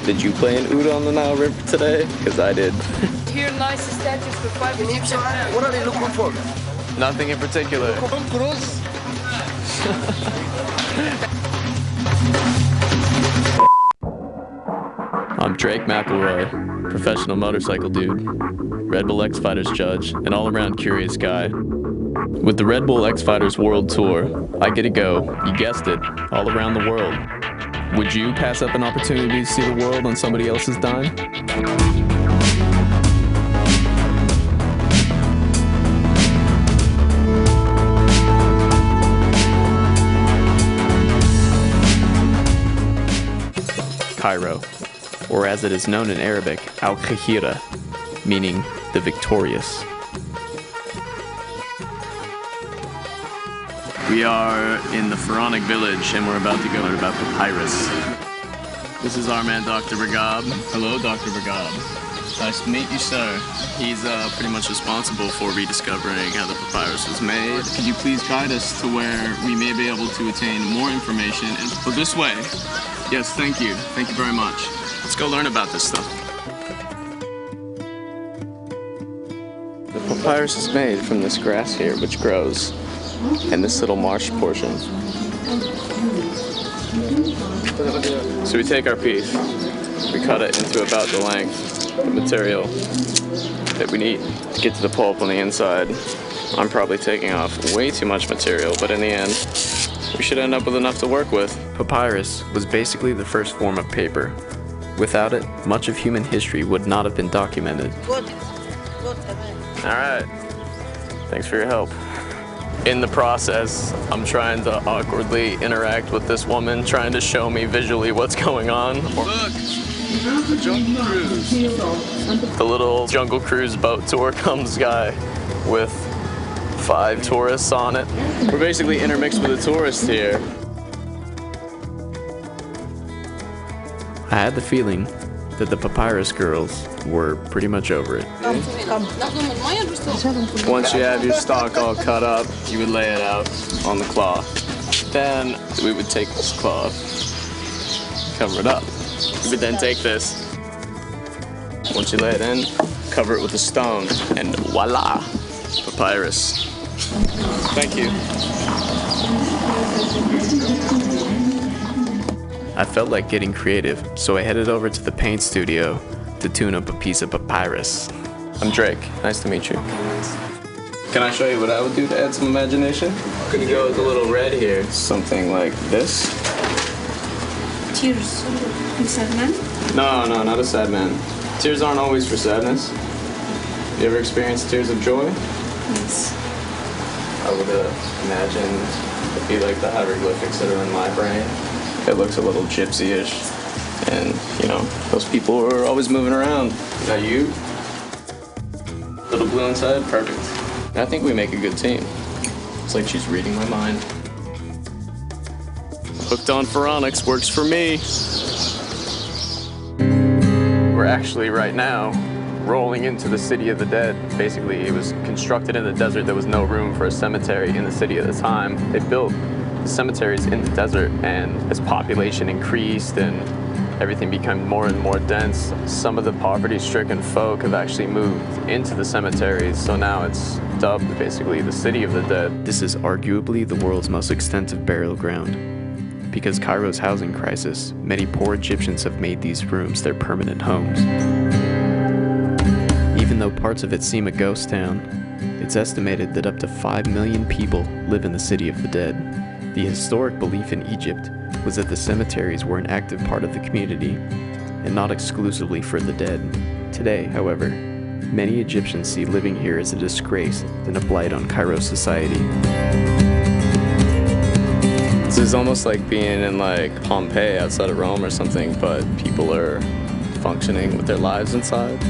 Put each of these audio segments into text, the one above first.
Did you play in Udo on the Nile River today? Because I did. Here nice statues for 5 minutes. What are you looking for? Nothing in particular. Tom Cruise? I'm Drake McElroy, professional motorcycle dude, Red Bull X Fighters judge, and all-around curious guy. With the Red Bull X Fighters World Tour, I get to go, you guessed it, all around the world. Would you pass up an opportunity to see the world on somebody else's dime? Cairo, or as it is known in Arabic, Al-Qahira, meaning the victorious. We are in the Pharaonic village and we're about to go learn about papyrus. This is our man, Dr. Bragab. Hello, Dr. Bragab. Nice to meet you, sir. He's pretty much responsible for rediscovering how the papyrus was made. Could you please guide us to where we may be able to attain more information? And well, this way. Yes, thank you. Thank you very much. Let's go learn about this stuff. The papyrus is made from this grass here, which grows in this little marsh portion. So we take our piece, we cut it into about the length of material that we need to get to the pulp on the inside. I'm probably taking off way too much material, but in the end, we should end up with enough to work with. Papyrus was basically the first form of paper. Without it, much of human history would not have been documented. Alright, thanks for your help. In the process, I'm trying to awkwardly interact with this woman, trying to show me visually what's going on. Look! The Jungle Cruise! The little Jungle Cruise boat tour comes guy with 5 tourists on it. We're basically intermixed with the tourists here. I had the feeling that the papyrus girls were pretty much over it. Once you have your stock all cut up, you would lay it out on the cloth. Then we would take this cloth, cover it up. We would then take this. Once you lay it in, cover it with a stone, and voila, papyrus. Thank you. I felt like getting creative, so I headed over to the paint studio to tune up a piece of papyrus. I'm Drake. Nice to meet you. Can I show you what I would do to add some imagination? I'm gonna go with a little red here. Something like this. Tears. Sad man? No, not a sad man. Tears aren't always for sadness. You ever experienced tears of joy? Yes. I would imagine it'd be like the hieroglyphics that are in my brain. It looks a little gypsy-ish. And, you know, those people are always moving around. Now you? Little blue inside? Perfect. I think we make a good team. It's like she's reading my mind. Hooked on Pharaonics works for me. We're actually, right now, rolling into the City of the Dead. Basically, it was constructed in the desert. There was no room for a cemetery in the city at the time. They built the cemeteries in the desert, and as population increased and everything became more and more dense, some of the poverty-stricken folk have actually moved into the cemeteries, so now it's dubbed basically the City of the Dead. This is arguably the world's most extensive burial ground. Because Cairo's housing crisis, many poor Egyptians have made these rooms their permanent homes. Even though parts of it seem a ghost town, it's estimated that up to 5 million people live in the City of the Dead. The historic belief in Egypt was that the cemeteries were an active part of the community, and not exclusively for the dead. Today, however, many Egyptians see living here as a disgrace and a blight on Cairo society. This is almost like being in like Pompeii outside of Rome or something, but people are functioning with their lives inside.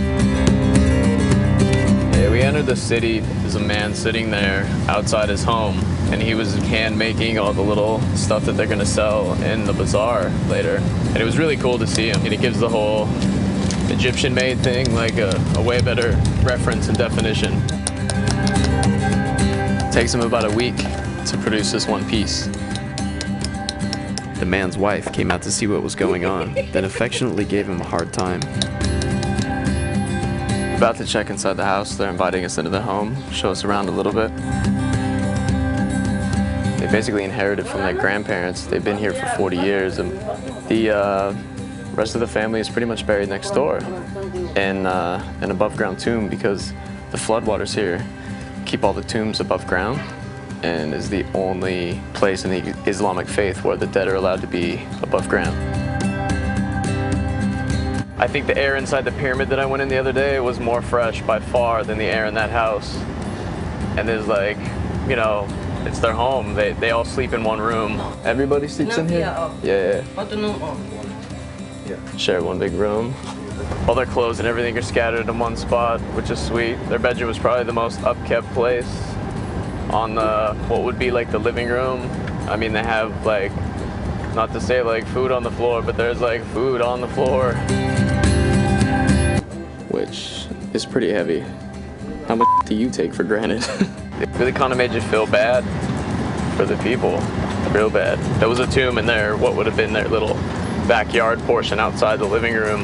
Yeah, we entered the city. There's a man sitting there outside his home, and he was hand making all the little stuff that they're gonna sell in the bazaar later. And it was really cool to see him. And it gives the whole Egyptian made thing like a way better reference and definition. It takes him about a week to produce this one piece. The man's wife came out to see what was going on, then affectionately gave him a hard time. About to check inside the house, they're inviting us into their home, show us around a little bit. They basically inherited from their grandparents. They've been here for 40 years, and the rest of the family is pretty much buried next door in an above-ground tomb, because the floodwaters here keep all the tombs above ground, and is the only place in the Islamic faith where the dead are allowed to be above ground. I think the air inside the pyramid that I went in the other day was more fresh by far than the air in that house. And there's like, you know, it's their home. They all sleep in one room. Everybody sleeps in here? Yeah. Share one big room. All their clothes and everything are scattered in one spot, which is sweet. Their bedroom was probably the most upkept place on what would be like the living room. I mean, they have like, not to say like food on the floor, but there's like food on the floor. Which is pretty heavy. How much do you take for granted? It really kind of made you feel bad for the people, real bad. There was a tomb in there, what would have been their little backyard portion outside the living room,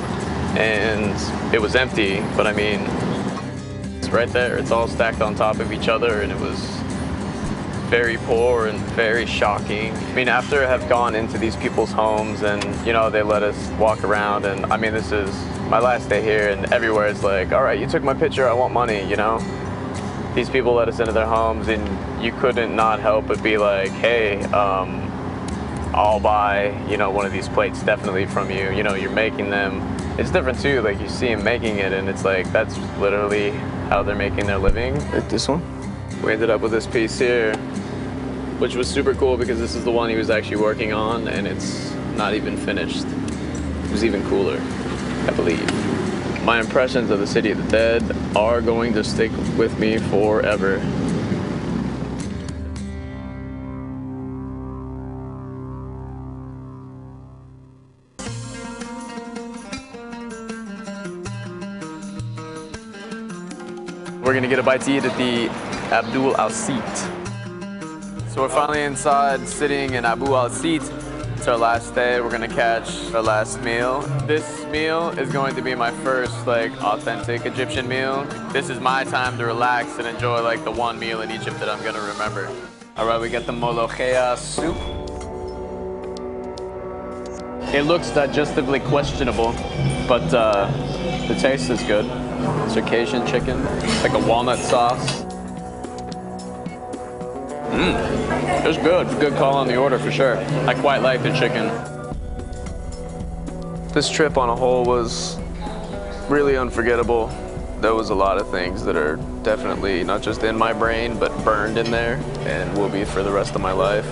and it was empty, but I mean, it's right there. It's all stacked on top of each other, and it was very poor and very shocking. I mean, after I have gone into these people's homes and, you know, they let us walk around, and I mean, this is my last day here, and everywhere it's like, all right, you took my picture, I want money, you know? These people let us into their homes, and you couldn't not help but be like, hey, I'll buy, you know, one of these plates definitely from you. You know, you're making them. It's different too, like you see them making it, and it's like, that's literally how they're making their living. Like this one? We ended up with this piece here, which was super cool because this is the one he was actually working on, and it's not even finished. It was even cooler, I believe. My impressions of the City of the Dead are going to stick with me forever. We're gonna get a bite to eat at the Abdul Al Seat. So we're finally inside, sitting in Abu Al Seat. It's our last day. We're gonna catch our last meal. This meal is going to be my first like authentic Egyptian meal. This is my time to relax and enjoy like the one meal in Egypt that I'm gonna remember. All right, we got the molokhia soup. It looks digestively questionable, but the taste is good. Circassian chicken, like a walnut sauce. It was good. Good call on the order for sure. I quite like the chicken. This trip on a whole was really unforgettable. There was a lot of things that are definitely not just in my brain, but burned in there and will be for the rest of my life.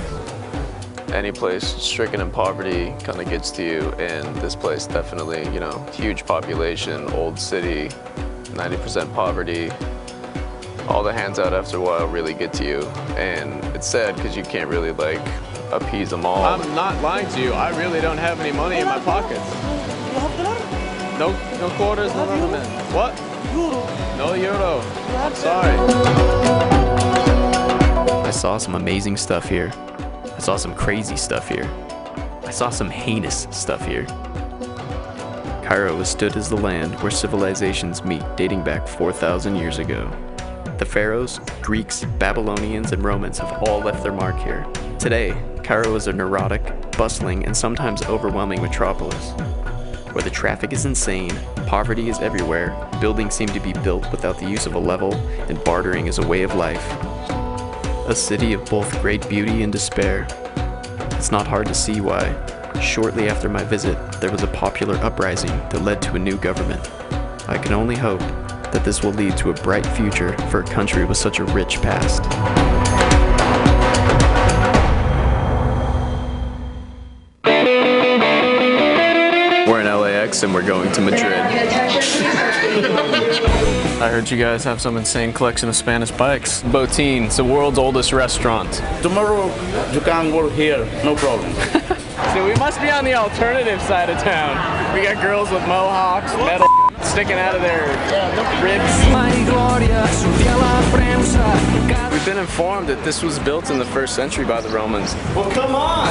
Any place stricken in poverty kind of gets to you, and this place definitely, you know, huge population, old city, 90% poverty. All the hands out after a while really get to you, and it's sad because you can't really like appease them all. I'm not lying to you. I really don't have any money in my pockets. No quarters, no nothing, man. What? No euro. I'm sorry. I saw some amazing stuff here. I saw some crazy stuff here. I saw some heinous stuff here. Cairo has stood as the land where civilizations meet, dating back 4,000 years ago. The pharaohs, Greeks, Babylonians, and Romans have all left their mark here. Today, Cairo is a neurotic, bustling, and sometimes overwhelming metropolis, where the traffic is insane, poverty is everywhere, buildings seem to be built without the use of a level, and bartering is a way of life. A city of both great beauty and despair. It's not hard to see why. Shortly after my visit, there was a popular uprising that led to a new government. I can only hope that this will lead to a bright future for a country with such a rich past. We're in LAX and we're going to Madrid. I heard you guys have some insane collection of Spanish bikes. Botín, it's the world's oldest restaurant. Tomorrow you can work here, no problem. So we must be on the alternative side of town. We got girls with mohawks, metal sticking out of their ribs. We've been informed that this was built in the 1st century by the Romans. Well, come on!